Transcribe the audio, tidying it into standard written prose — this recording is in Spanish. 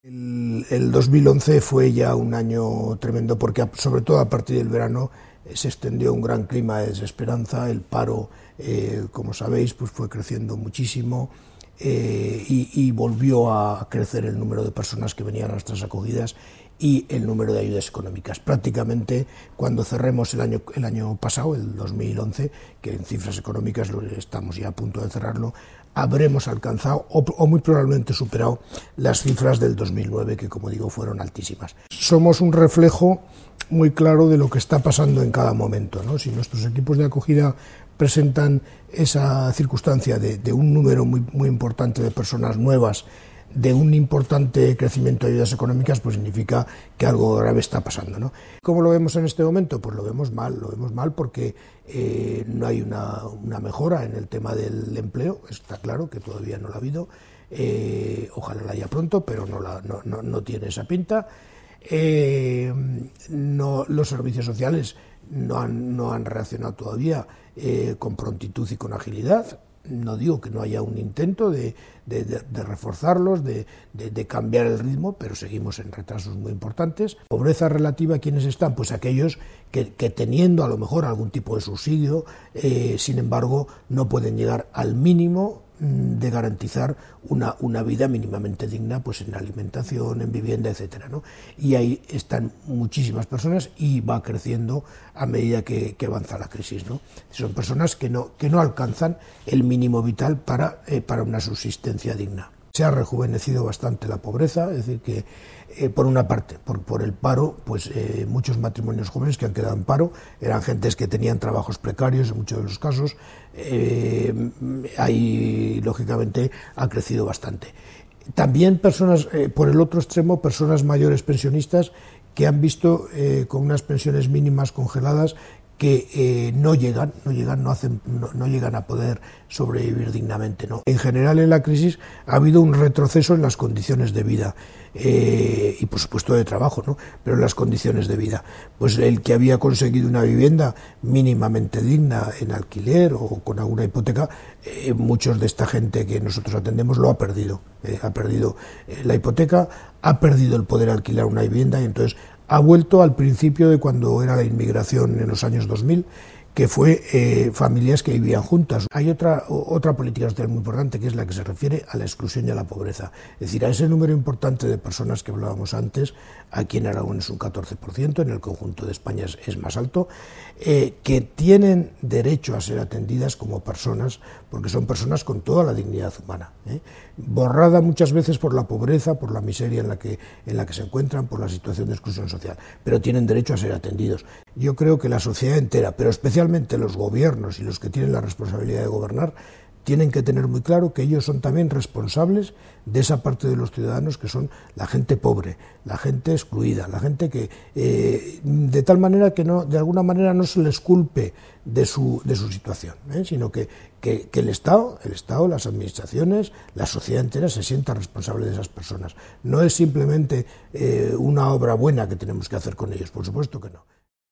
El 2011 fue ya un año tremendo porque sobre todo a partir del verano se extendió un gran clima de desesperanza, el paro, como sabéis, pues fue creciendo muchísimo y volvió a crecer el número de personas que venían a nuestras acogidas y el número de ayudas económicas. Prácticamente cuando cerremos el año pasado, el 2011, que en cifras económicas estamos ya a punto de cerrarlo, habremos alcanzado o muy probablemente superado las cifras del 2009, que como digo fueron altísimas. Somos un reflejo muy claro de lo que está pasando en cada momento, ¿no? Si nuestros equipos de acogida presentan esa circunstancia de un número muy importante de personas nuevas, de un importante crecimiento de ayudas económicas, pues significa que algo grave está pasando, ¿no? ¿Cómo lo vemos en este momento? Pues lo vemos mal porque no hay una mejora en el tema del empleo, está claro que todavía no la ha habido, ojalá la haya pronto, pero no tiene esa pinta. Los servicios sociales no han reaccionado todavía con prontitud y con agilidad. No digo que no haya un intento de reforzarlos, de cambiar el ritmo, pero seguimos en retrasos muy importantes. Pobreza relativa, ¿quiénes están? Pues aquellos que teniendo a lo mejor algún tipo de subsidio, sin embargo, no pueden llegar al mínimo de garantizar una vida mínimamente digna, pues en alimentación, en vivienda, etcétera, ¿no? Y ahí están muchísimas personas y va creciendo a medida que avanza la crisis, ¿no? Son personas que no alcanzan el mínimo vital para una subsistencia digna. Se ha rejuvenecido bastante la pobreza, es decir, que por una parte, por el paro, pues muchos matrimonios jóvenes que han quedado en paro eran gentes que tenían trabajos precarios en muchos de los casos, ahí lógicamente ha crecido bastante. También personas, por el otro extremo, personas mayores pensionistas que han visto con unas pensiones mínimas congeladas que no llegan a poder sobrevivir dignamente, ¿no? En general en la crisis ha habido un retroceso en las condiciones de vida y por supuesto de trabajo, ¿no? Pero en las condiciones de vida. Pues el que había conseguido una vivienda mínimamente digna en alquiler o con alguna hipoteca, muchos de esta gente que nosotros atendemos lo ha perdido. Ha perdido la hipoteca, ha perdido el poder alquilar una vivienda y entonces ha vuelto al principio de cuando era la inmigración en los años 2000, que fue familias que vivían juntas. Hay otra política social muy importante, que es la que se refiere a la exclusión y a la pobreza. Es decir, a ese número importante de personas que hablábamos antes, aquí en Aragón es un 14%, en el conjunto de España es más alto, que tienen derecho a ser atendidas como personas, porque son personas con toda la dignidad humana, borrada muchas veces por la pobreza, por la miseria en la que se encuentran, por la situación de exclusión social, pero tienen derecho a ser atendidos. Yo creo que la sociedad entera, pero especialmente los gobiernos y los que tienen la responsabilidad de gobernar, tienen que tener muy claro que ellos son también responsables de esa parte de los ciudadanos que son la gente pobre, la gente excluida, la gente que de tal manera que de alguna manera no se les culpe de su situación, sino que el Estado, las administraciones, la sociedad entera se sienta responsable de esas personas. No es simplemente una obra buena que tenemos que hacer con ellos, por supuesto que no.